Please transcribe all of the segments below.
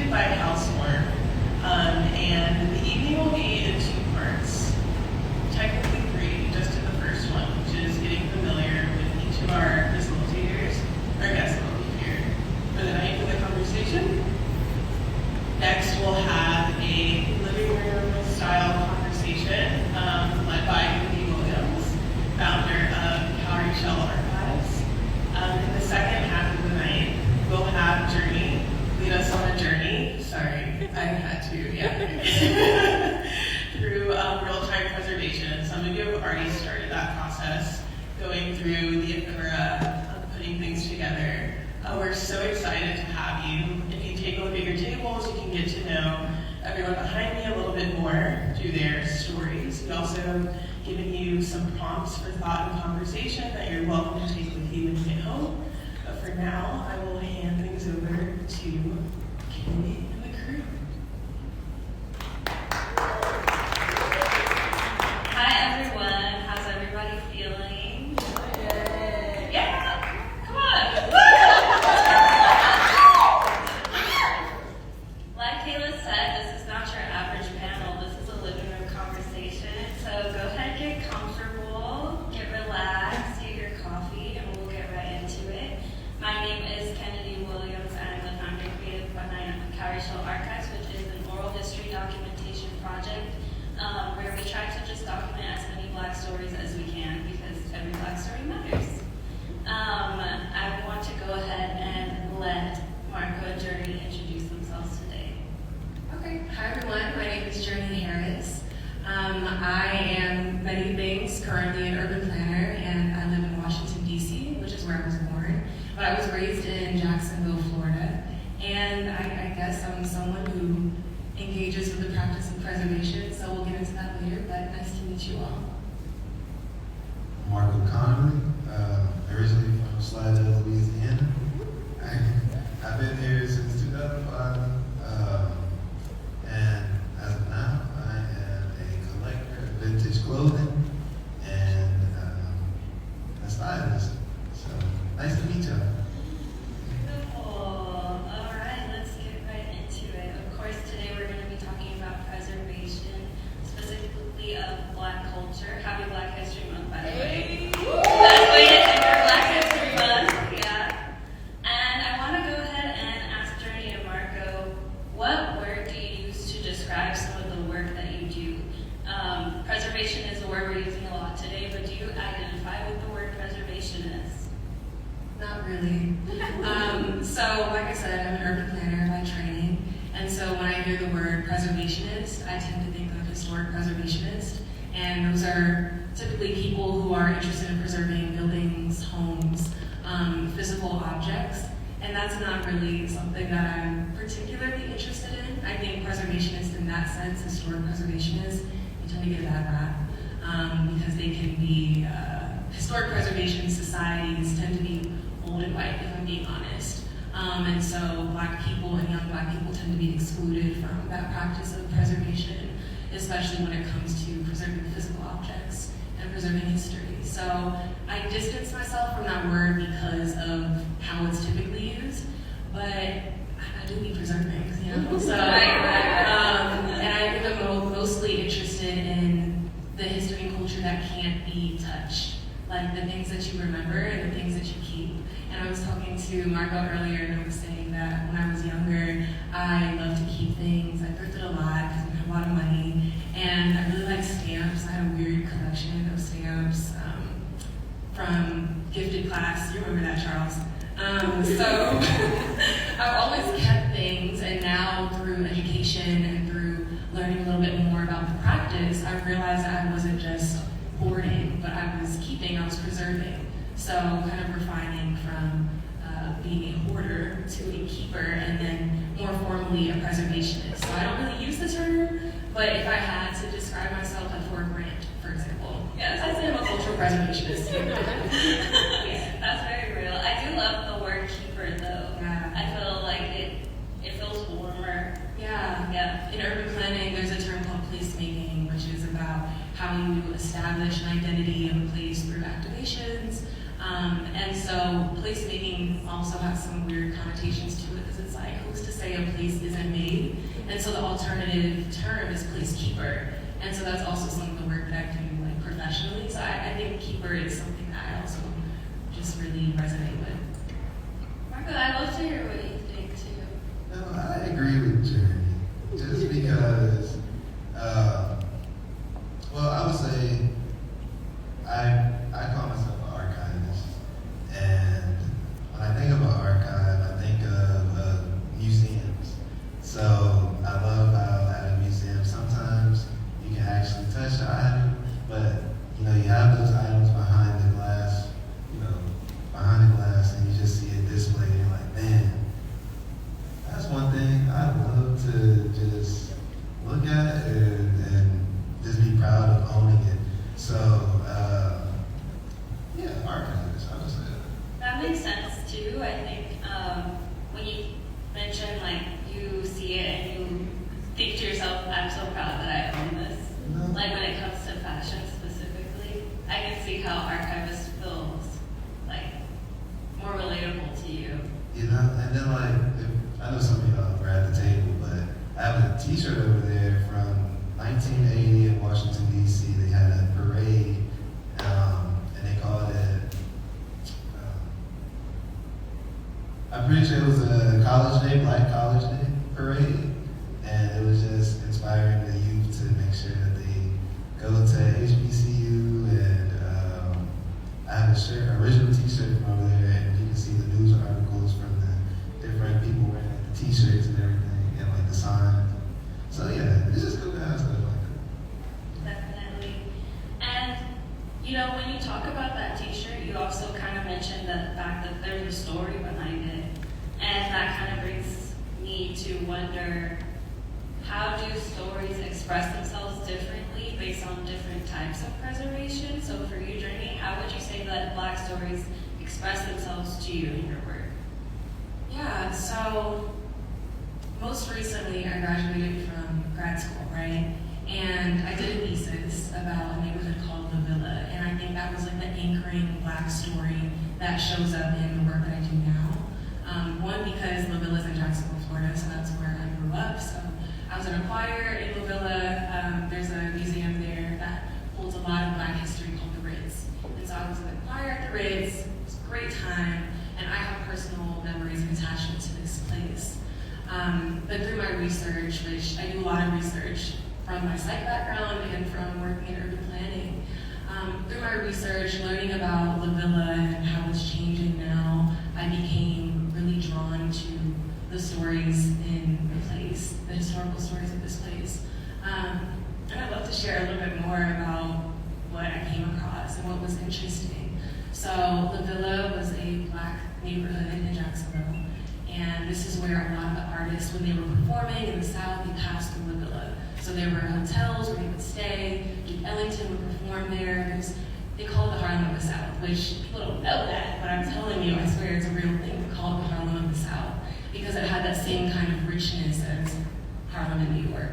hosted by Hauswarm, and the evening will be in two parts. Technically three, just in the first one, which is getting familiar with each of our facilitators, our guests will be here for the night for the conversation. Next, we'll have a living room style conversation led by founder of Cowrie Archivists. In the second half of the night, we'll have Journey lead us on a journey. Sorry, I had to, through real-time preservation. Some of you have already started that process, going through the ephemera, putting things together. We're so excited to have you. If you take a look at your tables, you can get to know everyone behind me a little bit more through their stories. We also given you some prompts for thought and conversation that you're welcome to take with you when you get home. But for now, I will hand things over to Kenny and the crew. Hi everyone, how's everybody feeling? Yeah, come on. Like Kayla said, this is not your average panel. This is a living room conversation. So go ahead, get comfortable, get relaxed, get your coffee, and we'll get right into it. My name is Kennedy Williams. I'm the founder and creative behind Cowrie Archives, which is an oral history documentation project where we try to just document as many Black stories as we can because every Black story matters. I want to go ahead and let Marco and Journey introduce themselves today. Okay, hi everyone, my name is Journey Harris. I am many things, currently an urban planner, and I live in Washington, D.C., which is where I was born. But I was raised in Jacksonville, Florida, and I guess I'm someone who engages with the practice of preservation, so we'll get into that later, but nice to meet you all. Marco Cowrie, originally from Slidell, Louisiana. I've been here since 2005, and as of now, I am a collector of vintage clothing and a stylist. So nice to meet y'all. Beautiful. All right, let's get right into it. Of course, today we're going to be talking about preservation, specifically of Black culture. Happy Black History Month, by the way. Best way to enter Black History Month, yeah. And I want to go ahead and ask Journey and Marco, what word do you use to describe some of the work that you do? Preservation is a word we're using a lot today, but do you identify with the word preservation is? Not really. So, like I said, I'm an urban planner by training, and so when I hear the word preservationist, I tend to think of historic preservationists, and those are typically people who are interested in preserving buildings, homes, physical objects, and that's not really something that I'm particularly interested in. I think preservationists in that sense, historic preservationists, they tend to get a bad rap because they can be, historic preservation societies tend to be old and white, if I'm being honest. And so Black people and young Black people tend to be excluded from that practice of preservation, especially when it comes to preserving physical objects and preserving history. So I distance myself from that word because of how it's typically used, but I do be preserving, you know? So, and I think I'm mostly interested in the history and culture that can't be touched, like the things that you remember and the things that you keep. And I was talking to Marco earlier, and I was saying that when I was younger, I loved to keep things. I thrifted a lot because I had a lot of money, and I really liked stamps. I had a weird collection of stamps from gifted class. You remember that, Charles? So I've always kept things, and now through education and through learning a little bit more about the practice, I realized that I wasn't just hoarding, but I was keeping, I was preserving. So kind of refining from being a hoarder to a keeper, and then more formally a preservationist. So I don't really use the term, but if I had to describe myself as for a grant, for example, yes, I'd say I'm a cultural preservationist. Yeah, that's very real. I do love the word keeper though. Yeah. I feel like it feels warmer. Yeah. In urban planning, there's a term called placemaking, which is about how you establish an identity of a place through activations, And so placemaking also has some weird connotations to it because it's like, who's to say a place isn't made? And so the alternative term is placekeeper. And so that's also some of the work that I do like professionally. So I think keeper is something that I also just really resonate with. Marco, I'd love to hear what you think too. No, I agree with Jeremy. Just because, well, I would say I call myself an archivist. And when I think about archive, I think of museums. So I love how at a museum sometimes you can actually touch the item, but you have those items behind the glass, and you just see it displayed, and you're like, man, that's one thing I'd love to just look at and just be proud of owning it. So, yeah, archivists, I would say that. That makes sense too. I think when you mention like you see it and you think to yourself, I'm so proud that I own this. No. Like when it comes to fashion specifically, I can see how archivist feels like more relatable to you. And then I know some of y'all were at the table, but I have a t-shirt over there from 1980 in Washington, D.C. They had a parade, and they called it, I'm pretty sure it was a college day, Black College Day parade, and it was just inspiring the youth to make sure that they go to HBCU, and I have a original t-shirt from over there, and you can see the news articles from the different people wearing the t-shirts and everything, and like the signs. So yeah, it's just cool to have stuff like that. Definitely. And when you talk about that t-shirt, you also kind of mentioned the fact that there's a story behind it. And that kind of brings me to wonder, how do stories express themselves differently based on different types of preservation? So for you, Journey, how would you say that Black stories express themselves to you in your work? Yeah, so most recently I graduated from grad school, right? And I did a thesis about a neighborhood called La Villa, and I think that was like the anchoring Black story that shows up in the work that I do now. One, because La Villa's in Jacksonville, Florida, so that's where I grew up. So I was in a choir in La Villa. There's a museum there that holds a lot of Black history called the Ritz. And so I was in the choir at the Ritz. It was a great time, and I have personal memories and attachment to this place. But through my research, which I do a lot of research from my psych background and from working in urban planning, through my research, learning about La Villa and how it's changing now, I became really drawn to the stories in the place, the historical stories of this place. And I'd love to share a little bit more about what I came across and what was interesting. So La Villa was a Black neighborhood in Jacksonville, and this is where a lot of the artists, when they were performing in the South, they passed through La Villa. So there were hotels where they would stay. Duke Ellington would perform there. They call it the Harlem of the South, which people don't know that, but I'm telling you, I swear it's a real thing. We call it the Harlem of the South because it had that same kind of richness as Harlem in New York.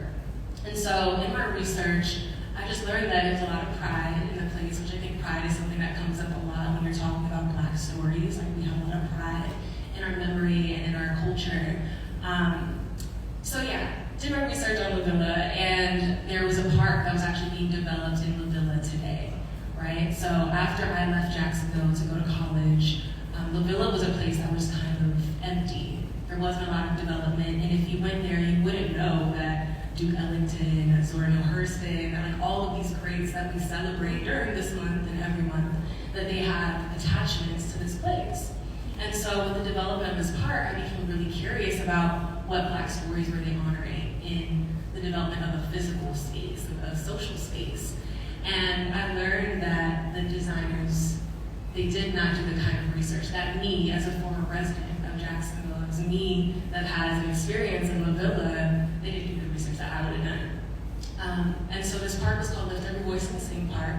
And so in my research, I just learned that there's a lot of pride in the place, which I think pride is something that comes up a lot when you're talking about Black stories. Like we have a lot of pride in our memory and in our culture. So yeah, did my research on La Villa, and there was a park that was actually being developed in La Villa today, right? So after I left Jacksonville to go to college, La Villa was a place that was kind of empty. There wasn't a lot of development, and if you went there, you wouldn't know that Duke Ellington, Zora Neale Hurston, like all of these greats that we celebrate during this month and every month, that they have attachments to this place. And so with the development of this park, I became really curious about what Black stories were they honoring in the development of a physical space, of a social space. And I learned that the designers, they did not do the kind of research that me, as a former resident of Jacksonville, as me that has an experience in La Villa, they didn't do the research that I would have done. And so this park was called Lift Every Voice and Sing Park,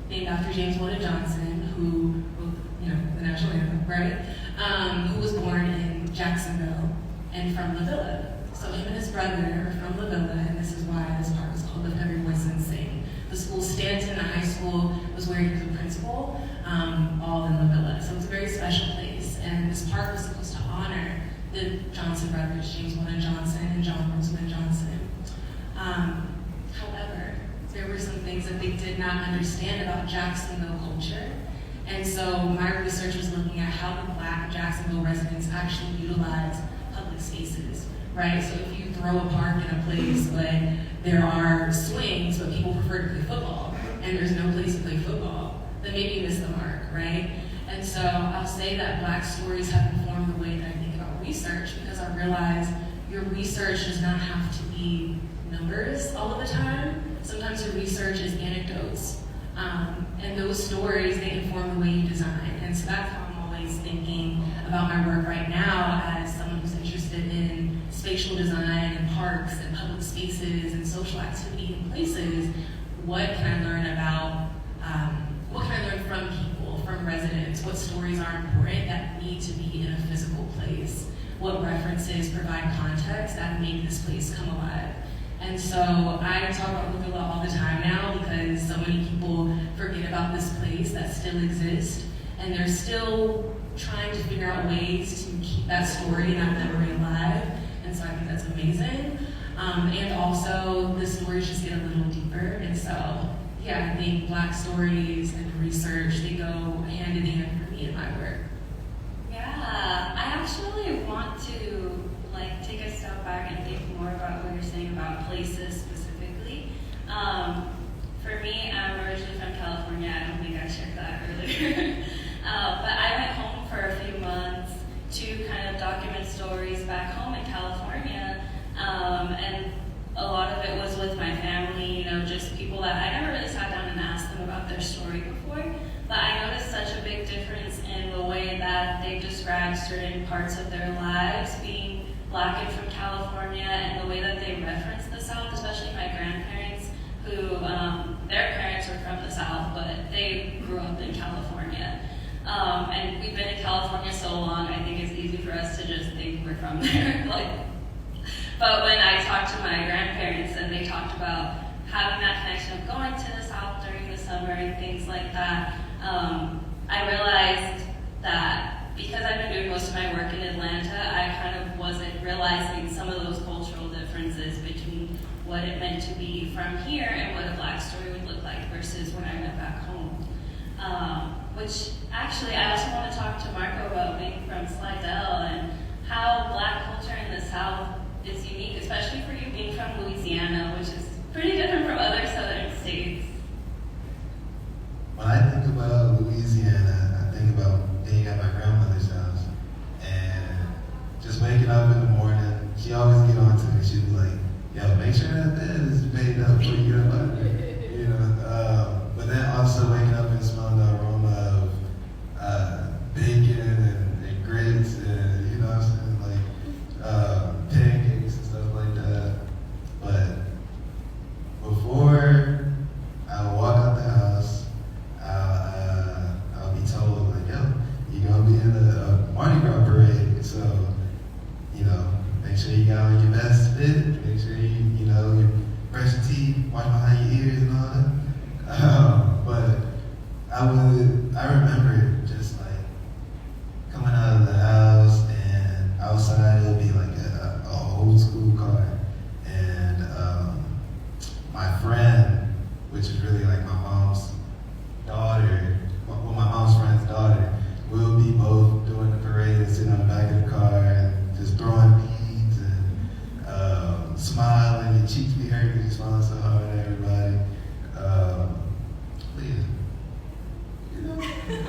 named after James Weldon Johnson, who wrote, the national anthem, right? Who was born in Jacksonville and from La Villa. So him and his brother are from La Villa, and this is why this park is called Lift Every Voice and Sing. The school Stanton, the high school, was where he was a principal, all in La Villa. So it's as James Weldon Johnson and John Rosamond Johnson. However, there were some things that they did not understand about Jacksonville culture. And so my research was looking at how the Black Jacksonville residents actually utilize public spaces, right? So if you throw a park in a place, but there are swings, but people prefer to play football, and there's no place to play football, then maybe you miss the mark, right? And so I'll say that Black stories have informed the way that I think about research, because I realize your research does not have to be numbers all of the time. Sometimes your research is anecdotes. And those stories, they inform the way you design. And so that's how I'm always thinking about my work right now as someone who's interested in spatial design and parks and public spaces and social activity in places. What can I learn about, what can I learn from people, from residents? What stories are important that need to be in a physical place? What references provide context that make this place come alive? And so I talk about Lugula all the time now because so many people forget about this place that still exists, and they're still trying to figure out ways to keep that story and that memory alive. And so I think that's amazing. And also the stories just get a little deeper. And so, yeah, I think Black stories and research, they go hand in hand for me in my work. Yeah, I actually want to take a step back and think more about what you're saying about places specifically. For me, I'm originally from California. I don't think I shared that earlier. But I went home for a few months to kind of document stories back home in California. And a lot of it was with my family, just people that I never really sat down and asked them about their story before. But I noticed such a big difference in the way that they described certain parts of their lives, being Black and from California, and the way that they reference the South, especially my grandparents, who their parents were from the South, but they grew up in California. And we've been in California so long, I think it's easy for us to just think we're from there. But when I talked to my grandparents and they talked about having that connection of going to the South during the summer and things like that, I realized that because I've been doing most of my work in Atlanta, I kind of wasn't realizing some of those cultural differences between what it meant to be from here and what a Black story would look like versus when I went back home. Which actually, I also want to talk to Marco about being from Slidell and how Black culture in the South is unique, especially for you being from Louisiana, which is pretty different from other southern states. When I think about Louisiana, I think about being at my grandmother's house and just waking up in the morning. She always get on to me. She'd be like, "Yo, make sure that bed is made up before you get up out there." But then also waking up and smelling the aroma of bacon and grits and what I'm saying, pancakes and stuff like that. But before I walk out the house, I'll be told yo, you're gonna be in a Mardi Gras parade, so make sure you got on your best fit, make sure you brush your teeth, wipe behind your ears and all that. But I remember just coming out of the house and outside it would be a old school car, and my friend, which is really my mom's daughter, my mom's friend's daughter, we'll be both doing the parade and sitting on the back of the car and just throwing beads and smiling. Your cheeks be hurting because you're smiling so hard at everybody.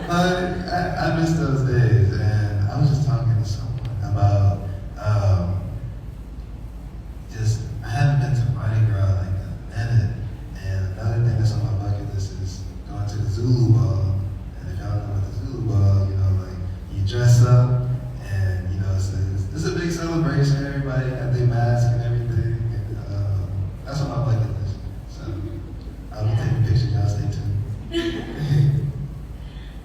I miss those days, and I was just talking to someone about I haven't been to Mardi Gras in a minute, and another thing that's on my bucket list is going to the Zulu Ball. And if y'all know what the Zulu Ball, you dress up, and it's a big celebration. Everybody got their mask and everything, and that's on my bucket list. So I'll be taking pictures. Y'all stay tuned.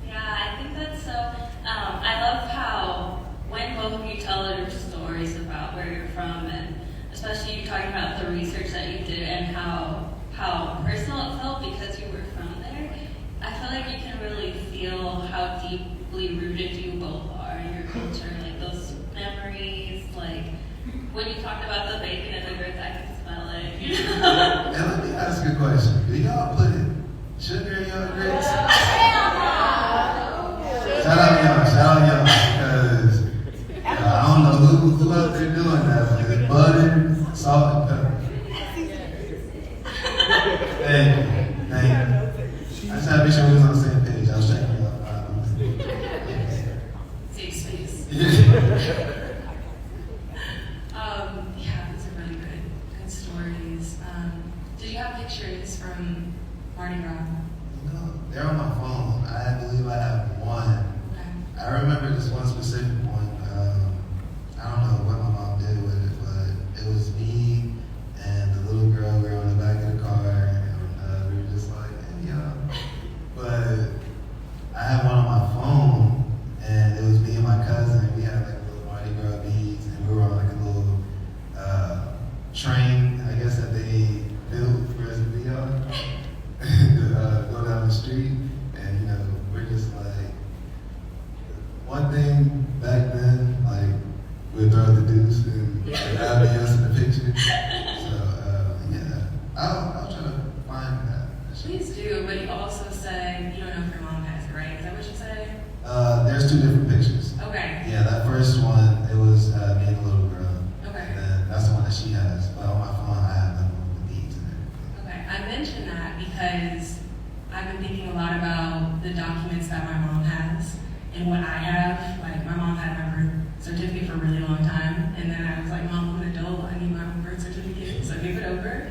Yeah, I think that's so. I love how when both of you tell your stories about where you're from, and especially you talking about the research that you did and how personal it felt because you were from there, I feel like you can really feel how deeply rooted you both are in your culture, those memories, When you talked about the bacon and the grits, I can smell it. And let me ask you a question. Do y'all put sugar in your grits? Shout out y'all, because I don't know who out there doing that. Like butter, salt, and pepper. Thank you. I just had to make sure we was on the same page. I was checking you out. Safe space. Yeah, those are really good stories. Did you have pictures from Mardi Gras? No, they're on my phone. I believe I have one. Okay. I remember this one specific one. I don't know what my mom did with it, but it was me and the little girl. We were on the back of the car, and we were just like, hey, y'all. But I had one on my phone, and it was me and my cousin. We had like little Mardi Gras beads, and we were on like a little train, I guess, that they built for us to be on. Go down the street, and we're just like, one thing back then, like, we'd throw the deuce and that would be us in the picture. So yeah, I'll try to find that. Please do, but you also said you don't know if your mom has it, right? Is that what you said? There's two different pictures. Okay. Yeah, that first one, it was me and the little girl. Okay. And then that's the one that she has. But on my phone, I have them with the beads and everything. Okay. I mentioned that because I've been thinking a lot about the documents that my mom has and what I have. Like, my mom had my birth certificate for a really long time, and then I was like, Mom, I'm an adult, I need my own birth certificate, so I gave it over.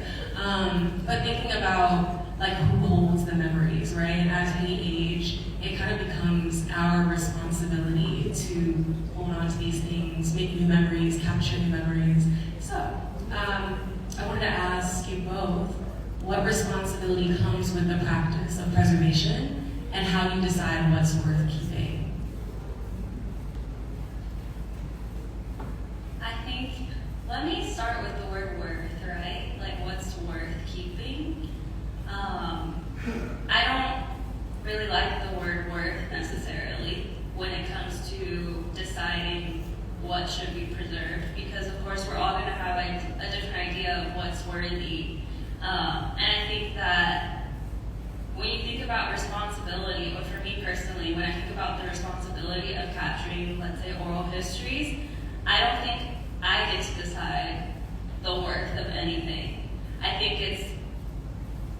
But thinking about like who holds the memories, right? And as we age, it kind of becomes our responsibility to hold on to these things, make new memories, capture new memories. So, I wanted to ask you both, what responsibility comes with the practice of preservation, and how you decide what's worth keeping? I think, let me start with the word worth, right? Like, what's worth keeping? I don't really like the word worth necessarily when it comes to deciding what should be preserved, because of course we're all going to have a different idea of what's worthy. And I think that when you think about responsibility, or for me personally, when I think about the responsibility of capturing, let's say, oral histories, I don't think I get to decide the worth of anything. I think it's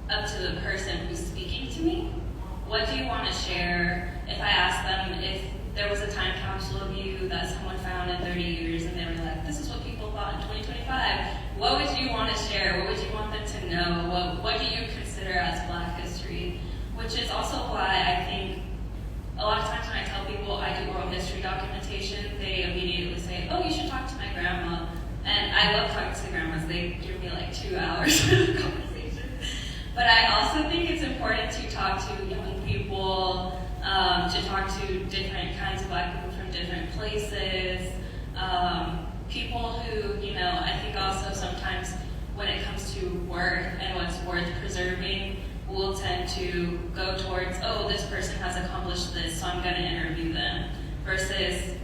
up to the person who's speaking to me. What do you want to share? If I ask them if there was a time capsule of you that someone found in 30 years and they were like, this is what people thought in 2025, what would you want to share? What would you want them to know? What do you consider as Black history? Which is also why I think a lot of times when I tell people I do oral history documentation, they immediately say, oh, you should talk to my grandma. And I love talking to grandmas. They give me like 2 hours of conversation. But I also think it's important to talk to young people, to talk to different kinds of Black people from different places, people who, I think also sometimes when it comes to worth and what's worth preserving, we'll tend to go towards, oh, this person has accomplished this, so I'm going to interview them, versus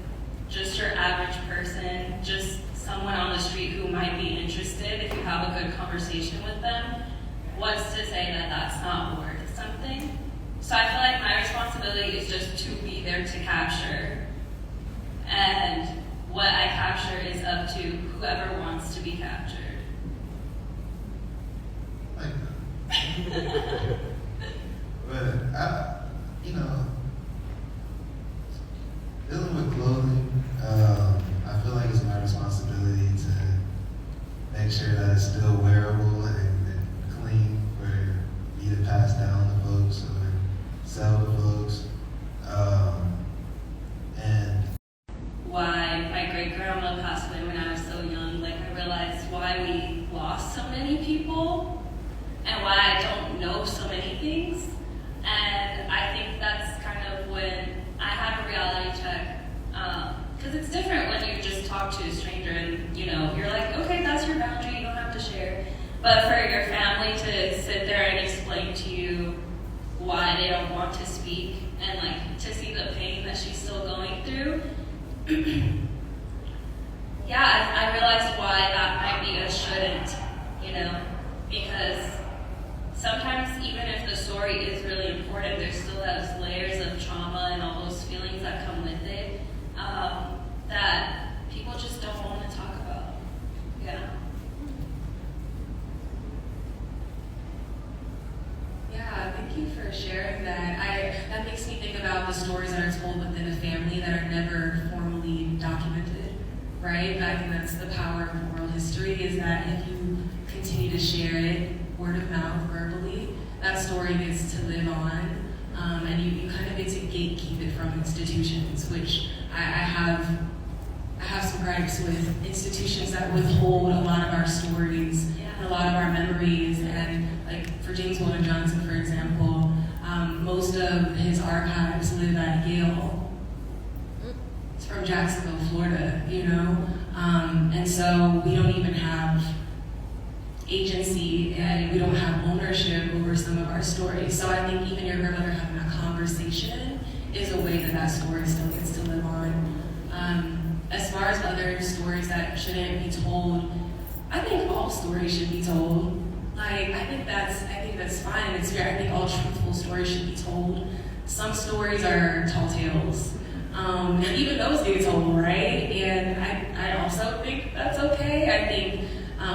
just your average person, just someone on the street who might be interested. If you have a good conversation with them, what's to say that that's not worth something? So I feel like my responsibility is just to be there to capture, and what I capture is up to whoever wants to be captured. Like that. But dealing with clothing, I feel like it's my responsibility to make sure that it's still wearable and clean for me to pass down to folks or sell to folks. And Why my great-grandma passed away when I was so young, like I realized why we lost so many people and why I don't know so many things. And I think that's kind of when I had a reality check, because it's different when you just talk to a stranger and you're like, okay, that's your boundary, you don't have to share. But for your family to sit there and explain to you why they don't want to speak, and like to see the pain that she's still going through, yeah, I realized family that are never formally documented, right? And I think that's the power of oral history, is that if you continue to share it word of mouth, verbally, that story gets to live on, and you kind of get to gatekeep it from institutions, which I have some gripes with institutions that withhold a lot of our stories, and a lot of our memories, and like for James Weldon Johnson, for example, most of his archives live at Yale. It's from Jacksonville, Florida, you know? And so we don't even have agency, and we don't have ownership over some of our stories. So I think even your grandmother having a conversation is a way that that story still gets to live on. As far as other stories that shouldn't be told, I think all stories should be told. Like, I think that's fine. It's fair. I think all truthful stories should be told. Some stories are tall tales. And even those get told, right? And I also think that's okay. I think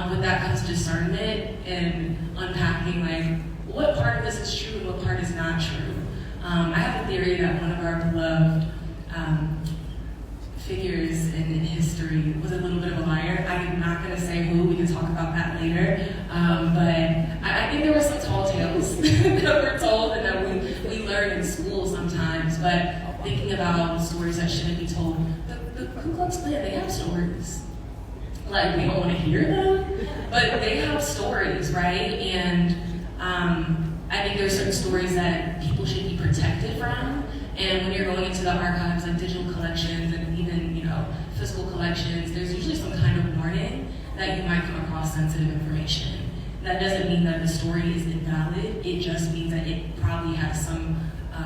with that comes discernment and unpacking, like, what part of this is true and what part is not true. I have a theory that one of our beloved figures in history was a little bit of a liar. I'm not going to say who, we can talk about that later. But I think there were some tall tales that were told and that we learn in school sometimes. But thinking about stories that shouldn't be told, the Ku Klux Klan, they have stories. Like, we don't want to hear them, but they have stories, right? And I think there's certain stories that people should be protected from. And when you're going into the archives, like digital collections and even, you know, physical collections, there's usually some kind of warning that you might come across sensitive information. That doesn't mean that the story is invalid. It just means that it probably has some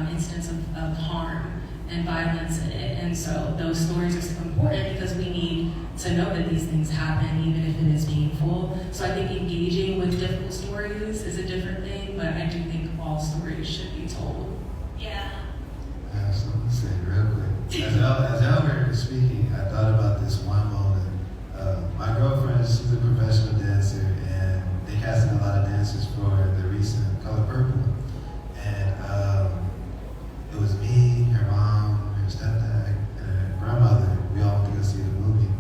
instance of harm and violence in it. And so those stories are so important because we need to know that these things happen, even if it is painful. So I think engaging with difficult stories is a different thing, but I do think all stories should be told. Yeah. I have something to say real quick. As y'all were speaking, I thought about this one moment. My girlfriend, she's a professional dancer, and they casted a lot of dancers for the recent Color Purple. And it was me, her mom, her stepdad, and her grandmother. We all went to go see the movie.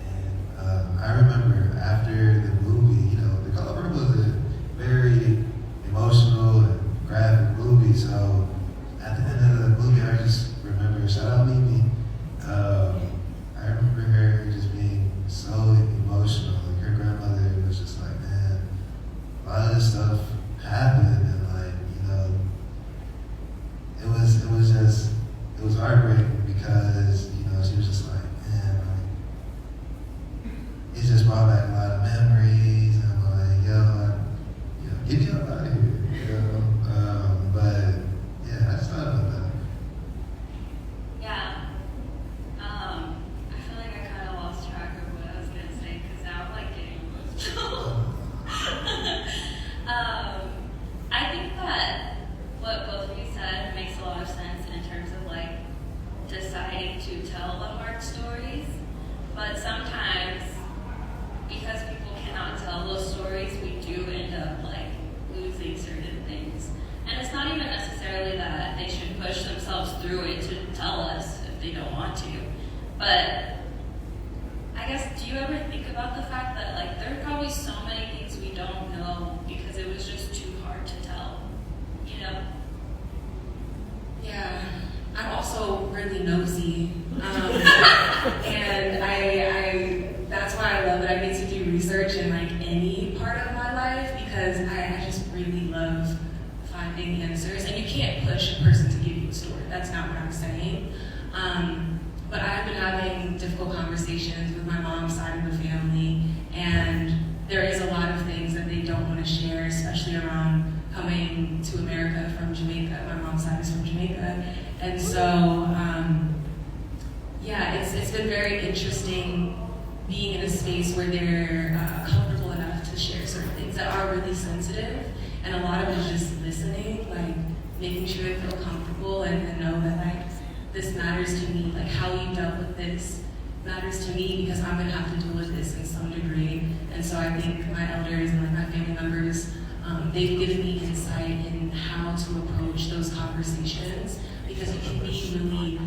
And I remember after the movie, you know, The Color Purple is a very emotional and graphic movie. So at the end of the movie, I just remember, shout out Mimi. I remember her just being so emotional. Like, her grandmother was just like, man, a lot of this stuff happened, and like, you know, it was heartbreaking because, you know, she was just like, man, like, it just brought back a lot of memories, and I'm like, yo, get me up out of here, you know. But yeah, I just thought about that. Yeah. I feel like I kind of lost track of what I was going to say because now I'm like getting emotional. I think that what both of you said makes a lot of sense in terms of like deciding to tell the hard stories, but sometimes because people cannot tell those stories, we do end up like losing certain things. And it's not even necessarily that they should push themselves through it to tell us if they don't want to, but I guess, do you ever think about the fact that like there are probably so many things we don't know because it was just too hard to tell, you know? Yeah, I'm also really nosy, and I that's why I love that I get to do research in like any part of my life, because I just really love finding answers. And you can't push a person to give you a story. That's not what I'm saying. But I've been having difficult conversations with my mom's side of the family, and there is a lot of things that they don't want to share, especially around coming to America from Jamaica. My mom's side is from Jamaica. And so, yeah, it's been very interesting being in a space where they're comfortable enough to share certain things that are really sensitive. And a lot of it is just listening, like making sure they feel comfortable and know that like this matters to me, like how you dealt with this matters to me because I'm gonna have to deal with this in some degree. And so I think my elders and like my family members, they've given me insight in how to approach those conversations, because it can be really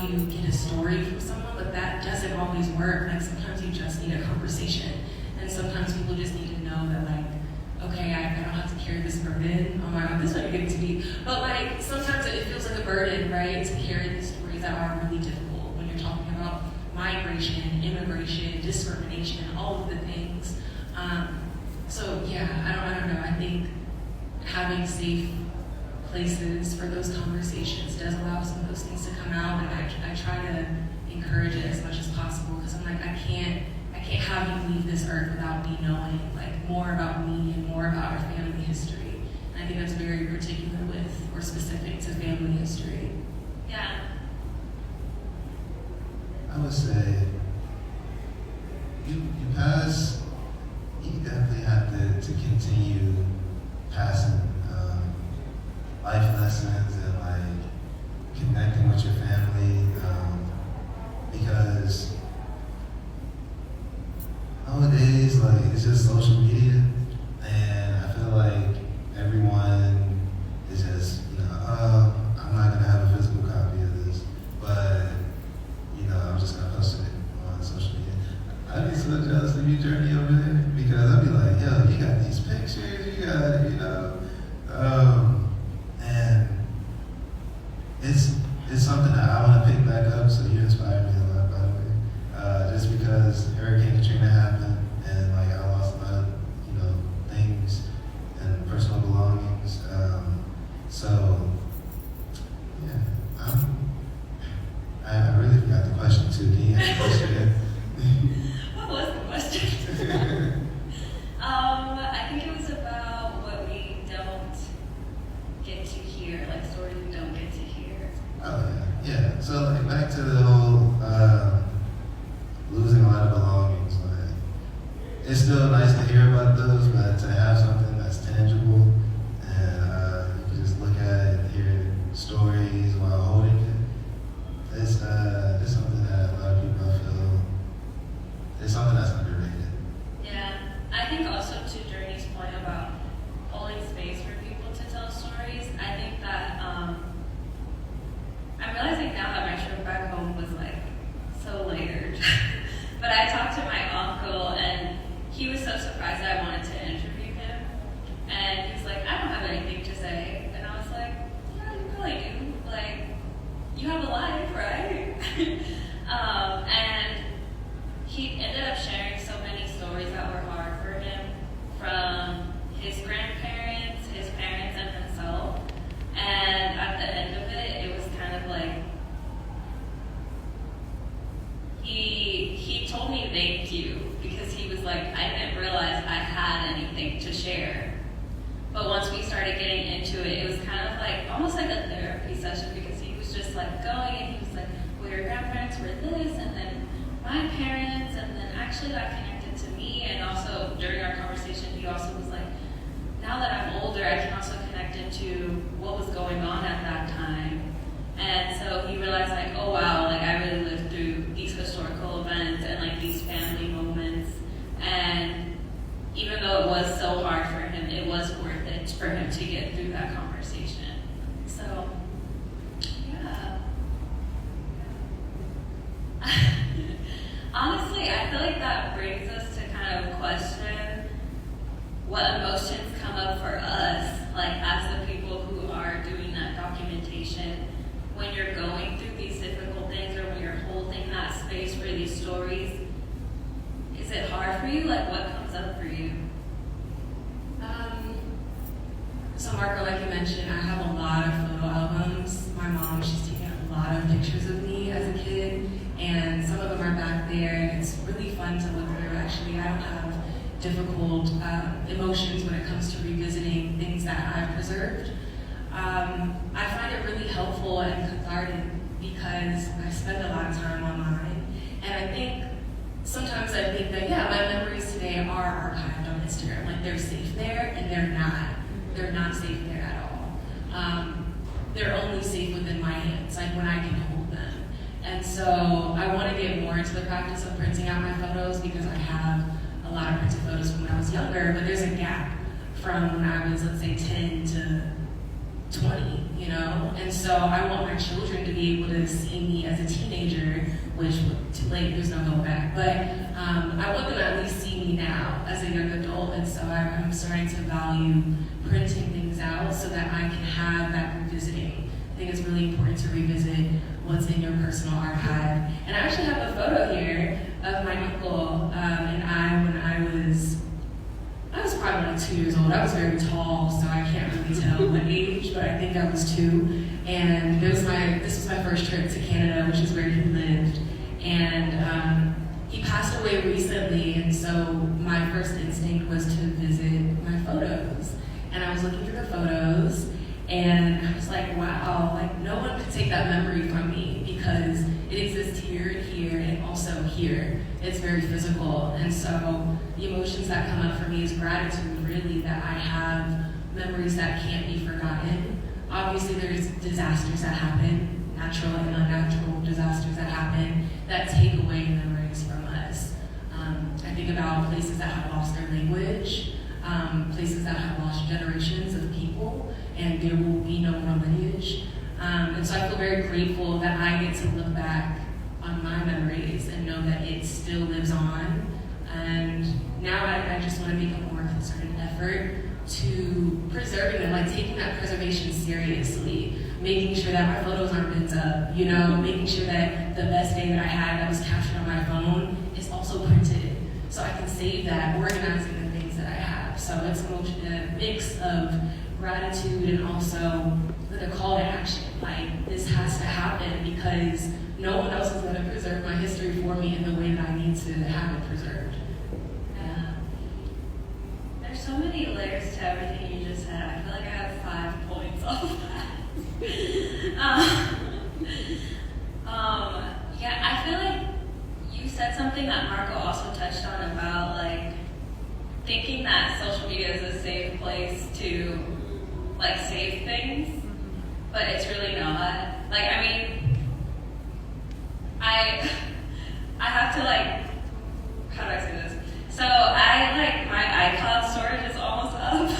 you get a story from someone, but that doesn't always work. Like sometimes you just need a conversation. And sometimes people just need to know that like, okay, I don't have to carry this burden on my own. This might be good to be. But like sometimes it feels like a burden, right? To carry these stories that are really difficult when you're talking about migration, immigration, discrimination, all of the things. So yeah, I don't know. I think having safe places for those conversations does allow some of those things to come out, and I try to encourage it as much as possible, because I'm like, I can't have you leave this earth without me knowing like more about me and more about our family history. And I think that's very particular with or specific to family history. Yeah. I would say you definitely have to continue passing life lessons and like connecting with your family, because nowadays like it's just social media, and I feel like everyone is just, I'm not gonna have a physical copy of this, but I'm just gonna post it on social media. I'd be so jealous of you, Journey, over there, because I'd be like, yo, you got these pictures, you got, and it's something that I want to pick back up, so you inspired me a lot, by the way. Just because Hurricane Katrina happened, and like I lost a lot of, things and personal belongings. So, yeah, I really forgot the question too. Can you ask the question again? What was the question? I think it was about what we don't get to hear, like stories we don't get to hear. Oh yeah. So like back to the whole losing a lot of belongings. Like it's still nice to hear about those, but to have something that's tangible and you can just look at it and hear stories while holding it, it's something that a lot of people feel. It's something that's underrated. Yeah, I think also to Journey's point about holding space for people to tell stories, I think that I'm realizing now that my trip back home was like so layered. But I talked to my uncle, and he was so surprised that I wanted to interview him. And he was like, I don't have anything to say. And I was like, yeah, you probably do. Like, you have a life, right? And he ended up sharing so many stories that were hard for him, from his grandparents, his parents, and himself. And at the end of it, it was kind of like, he told me thank you, because he was like, I didn't realize I had anything to share. But once we started getting into it, it was kind of like, almost like a therapy session, because he was just like going, and he was like, well, your grandparents were this, and then my parents, and then actually that connected to me. And also during our conversation, he also was like, now that I'm older, I can also connect into what was going on at that time. And so he realized like, oh wow, like I really lived through these historical events and like these family moments. And even though it was so hard for him, it was worth it for him to get through that conversation. So, yeah. Honestly, I feel like that brings us to kind of question what emotions come up for us, like as the people who are doing that documentation. When you're going through these difficult things, or when you're holding that space for these stories, is it hard for you? Like, what comes up for you? So Marco, like you mentioned, I have a lot of photo albums. My mom, she's taken a lot of pictures of me as a kid, and some of them are back there, and it's really fun to look through. Actually, I don't have difficult emotions when it comes to revisiting things that I've preserved. I find it really helpful and cathartic because I spend a lot of time online, and I think sometimes I think that, yeah, my memories today are archived on Instagram. Like, they're safe there, and they're not. They're not safe there at all. They're only safe within my hands, like when I can hold them. And so I want to get more into the practice of printing out my photos, because I have a lot of printed photos from when I was younger, but there's a gap from when I was, let's say, 10 to 20, And so I want my children to be able to see me as a teenager, which too late, there's no going back. But I want them to at least see me now as a young adult. And so I'm starting to value printing things out so that I can have that revisiting. I think it's really important to revisit what's in your personal archive. And I actually have a photo here of my uncle and I when I was probably like 2 years old. I was very tall, so I can't really tell what age, but I think I was 2. And this was my first trip to Canada, which is where he lived. And he passed away recently, and so my first instinct was to visit my photos. And I was looking through the photos, and I was like, wow, like no one could take that memory from me because it exists here and here and also here. It's very physical. And so the emotions that come up for me is gratitude, really, that I have memories that can't be forgotten. Obviously, there's disasters that happen, natural and unnatural disasters that happen, that take away memories from us. I think about places that have lost their language, places that have lost generations of people, and there will be no more lineage. And so I feel very grateful that I get to look back on my memories and know that it still lives on. And now I just want to make a more concerted effort to preserving them, like taking that preservation seriously, making sure that my photos aren't bent up, you know, making sure that the best day that I had that was captured on my phone is also printed, so I can save that, organizing the things that I have. So it's a mix of gratitude and also like a call to action. Like, this has to happen because no one else is going to preserve my history for me in the way that I need to have it preserved. There's so many layers to everything you just said. I feel like I have 5 points off of that. Yeah, I feel like you said something that Marco also touched on about like thinking that social media is a safe place to like save things, but it's really not. Like, I mean, I have to like, how do I say this? So I like my iCloud storage is almost up,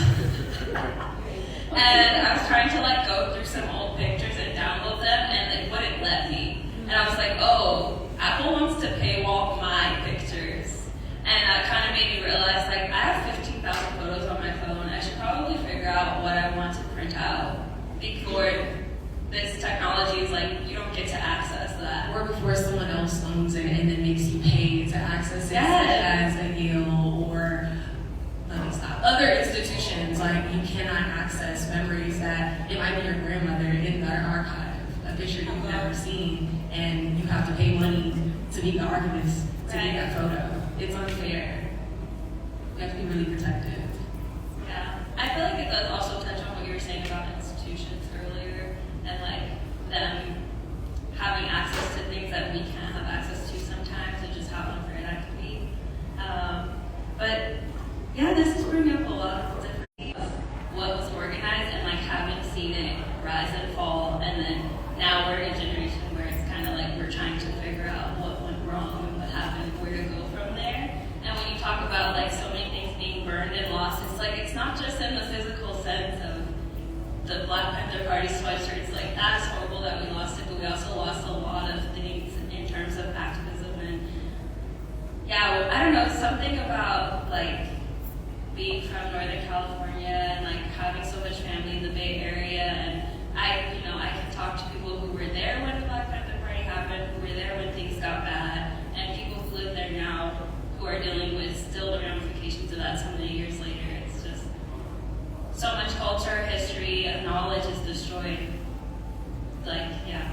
and I was trying to like go through some old pictures and download them, and it wouldn't let me. And I was like, oh, Apple wants to paywall my pictures, and that kind of made me realize like I have 15,000 photos on my phone. I should probably figure out what I want to print out before this technology is like you don't get to access that. Or before someone else owns it and then makes you pay to access it, Yes. such as a Yale or other institutions. Like, you cannot access memories that it might be your grandmother in their archive, a picture you've never seen, and you have to pay money to be the archivist to get that photo. It's unfair. You have to be really protective. Yeah, I feel like it does also touch on what you were saying about institutions earlier, and like them having access to things that we can't have access to sometimes, and just how unfair that can be. But yeah, this is bringing up a lot of different things of what was organized and like having seen it rise and fall, and then now we're in a generation where it's kind of like we're trying to figure out what went wrong and what happened, where to go from there. And when you talk about like so many things being burned and lost, it's like it's not just in the physical sense of the Black Panther Party sweatshirts, like that is horrible that we lost it, but we also lost a lot of things in terms of activism. And yeah, I don't know, something about like being from Northern California and like having so much family in the Bay Area, and I can talk to people who were there when the Black Panther Party happened, who were there when things got bad, and people who live there now who are dealing with still the ramifications of that so many years later. It's just so much culture, history, and knowledge is destroyed. Like, yeah.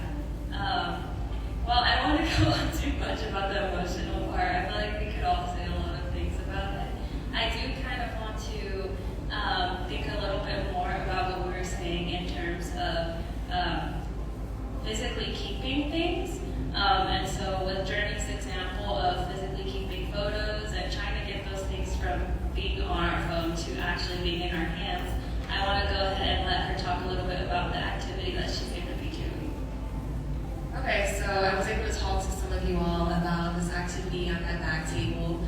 Well, I don't want to go on too much about the emotional part. I feel like we could all say a lot of things about it. I do kind of want to think a little bit more about what we were saying in terms of physically keeping things. And so with Journey's example of physically keeping photos and trying to get those things from being on our phone to actually being in our hands, I want to go ahead and let her talk a little bit about the activity that she's going to be doing. Okay, so I was able to talk to some of you all about this activity on that back table.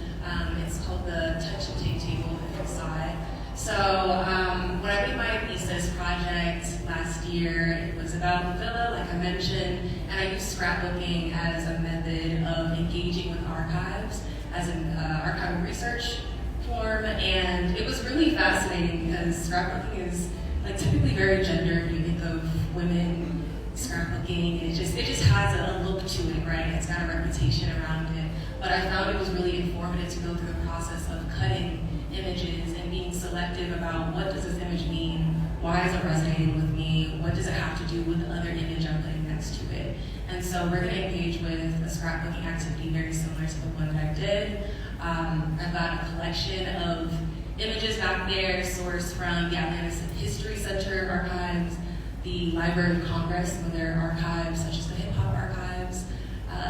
It's called the Touch and Take Table inside. So when I did my thesis project last year, it was about the villa, like I mentioned, and I use scrapbooking as a method of engaging with archives as an archival research form, and it was really fascinating because scrapbooking is like typically very gendered. You think of women scrapbooking, and it just has a look to it, right? It's got a reputation around it. But I found it was really informative to go through the process of cutting images and being selective about what does this image mean, why is it resonating with me, what does it have to do with the other image I'm putting next to it. And so we're going to engage with a scrapbooking activity very similar to the one that I did. I've got a collection of images back there sourced from the Atlanta History Center archives, the Library of Congress with their archives, such as the Hip Hop Archives,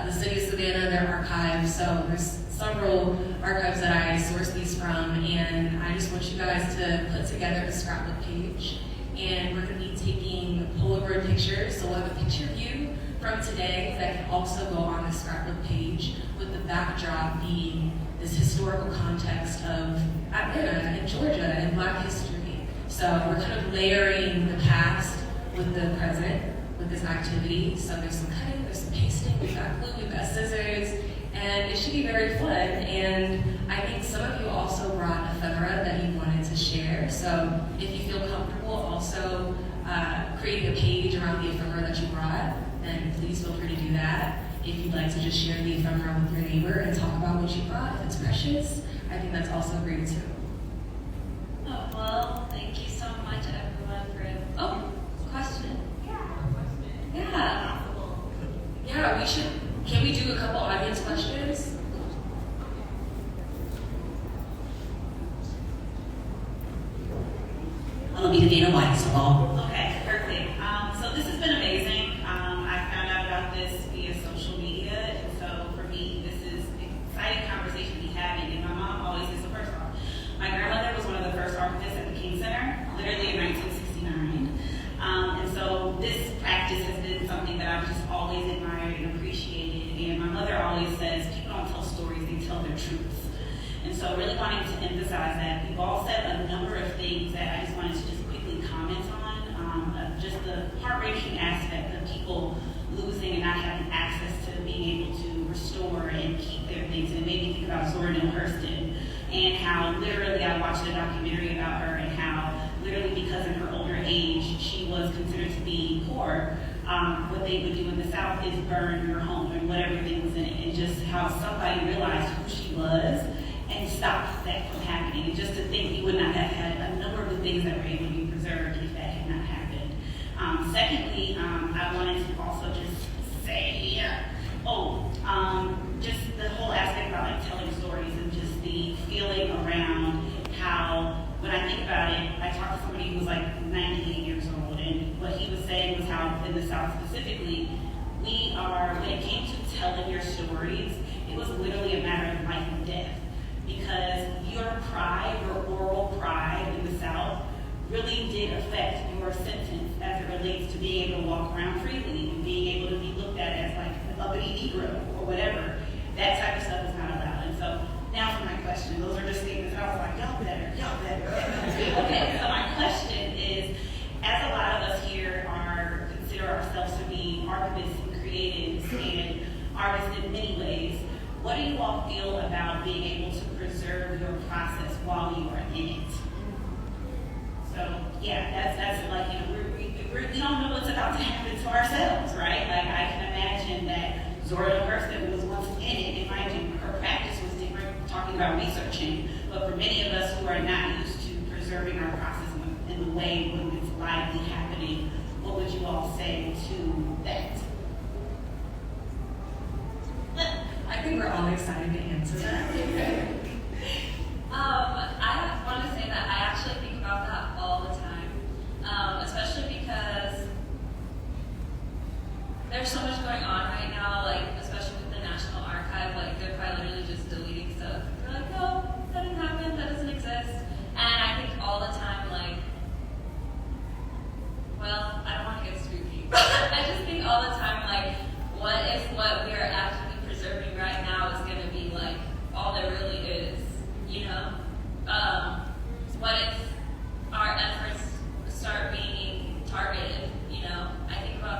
the City of Savannah, their archives. So there's several archives that I sourced these from, and I just want you guys to put together a scrapbook page. And we're going to be taking Polaroid pictures, so we'll have a picture of you from today that can also go on the scrapbook page, with the backdrop being this historical context of Atlanta and Georgia and Black history. So we're kind of layering the past with the present with this activity. So there's some cutting, there's some pasting, we've got glue, we've got scissors, and it should be very fun. And I think some of you also brought ephemera that you wanted to share. So if you feel comfortable also creating a page around the ephemera that you brought, then please feel free to do that. If you'd like to just share the ephemera with your neighbor and talk about what you brought, if it's precious, I think that's also great too. Oh, well, thank you so much, everyone, for... question? Yeah. Yeah, can we do a couple audience questions? I'll be the Dana White, so Okay, perfect. So this has been amazing. I found out about this via social media, and so for me, this is an exciting conversation to be having, and my mom always is the first one. My grandmother was one of the first archivists at the King Center, literally in 1969. And so this practice has been something that I've just always admired and appreciated, and my mother always says, people don't tell stories, they tell their truths. And so really wanting to emphasize that. We've all said a number of things that I just wanted to just quickly comment on. Just the heart-wrenching aspect of people losing and not having access to being able to restore and keep their things. And it made me think about Zora Neale Hurston and how literally I watched a documentary about her and how literally because in her older age she was considered to be poor. What they would do in the South is burn your home and whatever things in it, and just how somebody realized who she was and stopped that from happening. And just to think we would not have had a number of the things that were able to be preserved if that had not happened. Secondly, I wanted to also just say, just the whole aspect about like telling stories and just the feeling around how, when I think about it, I talked to somebody who was like 98 years old, and what he was saying was how in the South specifically, we are, when it came to telling your stories, it was literally a matter of life and death. Because your pride, your oral pride in the South really did affect your sentence as it relates to being able to walk around freely and being able to be looked at as like an uppity Negro or whatever. That type of stuff is not allowed. And so now for my question, those are just statements I was like, y'all better. Okay, so my question is, as a lot of us here consider ourselves to be archivists and creatives and artists in many ways, what do you all feel about being able to preserve your process while you are in it? So yeah, that's like, we don't know what's about to happen to ourselves, right? Like I can imagine that Zora Neale Hurston was once in it, and mind you, her practice was different, talking about researching. But for many of us who are not used to preserving our process in the way when it's lively happening, what would you all say to that? I think we're all excited to answer that. I want to say that I actually think about that all the time, especially because there's so much going on right now, like especially with the National Archive, like they're probably literally just deleting stuff. They're like, no, that didn't happen, that doesn't exist. And I think all the time, like, well, I don't want to get spooky, but I just think all the time, like, what if what we are actually preserving right now is going to be like all there really is, you know? What if our efforts start being targeted, you know? I think about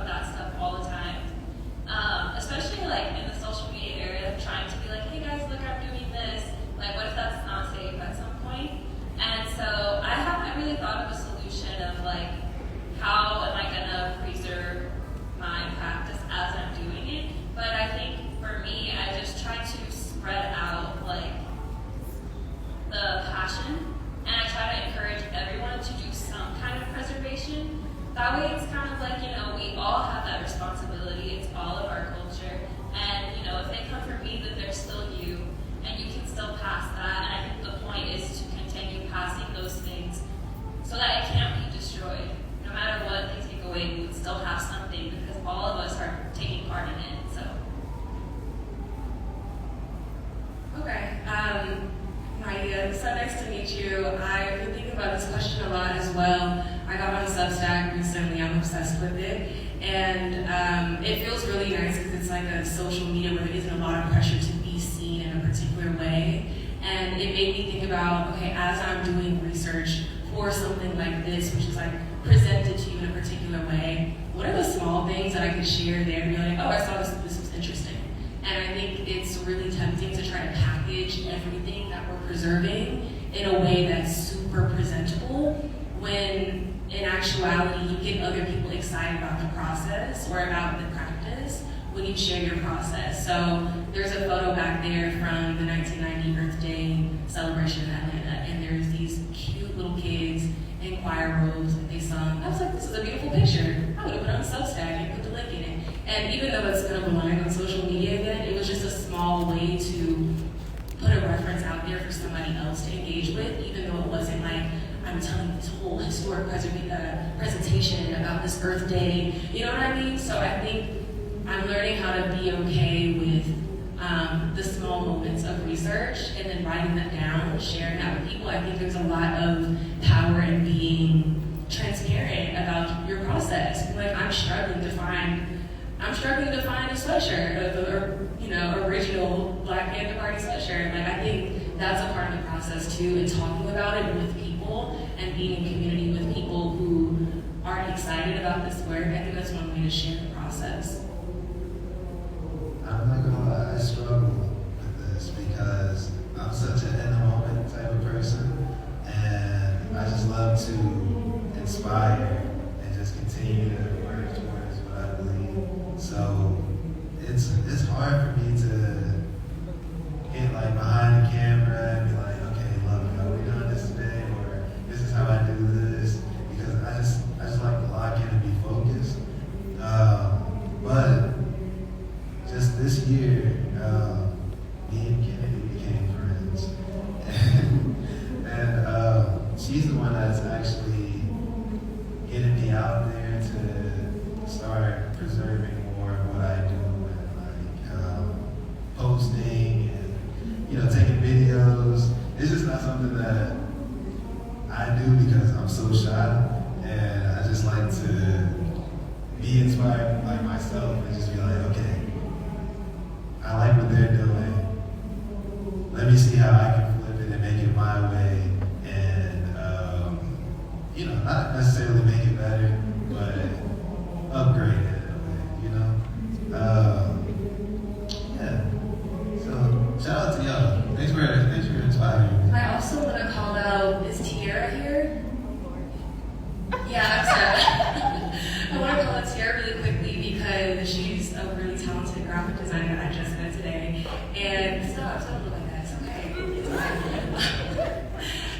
with it. And it feels really nice because it's like a social media where there isn't a lot of pressure to be seen in a particular way. And it made me think about, okay, as I'm doing research for something like this, which is like presented to you in a particular way, what are the small things that I could share there and be like, oh, I saw this was interesting. And I think it's really tempting to try to package everything that we're preserving in a way that's super presentable, when in actuality you get other people excited about the process or about the practice when you share your process. So there's a photo back there from the 1990 Earth Day celebration in Atlanta, and there's these cute little kids in choir robes that they sung. I was like, this is a beautiful picture. I would have put it on Substack and put the link in it. And even though it's gonna belong on social media again, it was just a small way to put a reference out there for somebody else to engage with, even though it wasn't like, I'm telling this whole historic presentation about this Earth Day. You know what I mean? So I think I'm learning how to be okay with the small moments of research and then writing that down, sharing that with people. I think there's a lot of power in being transparent about your process. Like, I'm struggling to find a sweatshirt, or original Black Panther Party sweatshirt. Like, I think that's a part of the process too, and talking about it with people and being in community with people who are excited about this work. I think that's one way to share the process. I'm not gonna lie, I struggle with this because I'm such an in the moment type of person, and I just love to inspire and just continue to work towards what I believe. So it's hard for me to get like behind the camera and be like, okay, look, are we doing this today, or this is how I do this, because I just like to lock in and be focused. But just this year, me and Kennedy became friends, and she's the one that's actually getting me out there to start preserving more of what I do, and like posting and taking videos. It's just not something that I do because I'm so shy, and I just like to be inspired by myself and just be like, okay, I like what they're doing. Let me see how I can flip it and make it my way, and not necessarily make it better, but upgrade it in a way, yeah. So shout out to y'all. Thanks for inspiring me. I also want to call out, is Tiara here? Yeah, I'm sorry. I want to call out Tiara really quickly because she's a really talented graphic designer that I just met today. And stop, don't look like that. It's okay. It's fine.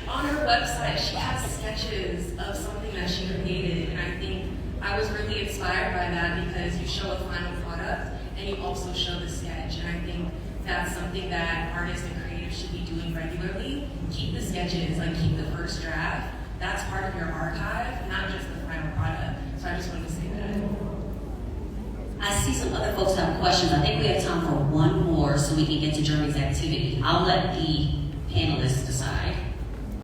On her website, she has sketches of something that she created, and I think I was really inspired by that because you show a final product and you also show the sketch, and I think that's something that artists and creatives should be doing regularly. Keep the sketches, like keep the first draft. That's part of your archive, not just the final product. So I just wanted to say that. I see some other folks have questions. I think we have time for one more so we can get to Jeremy's activity. I'll let the panelists decide.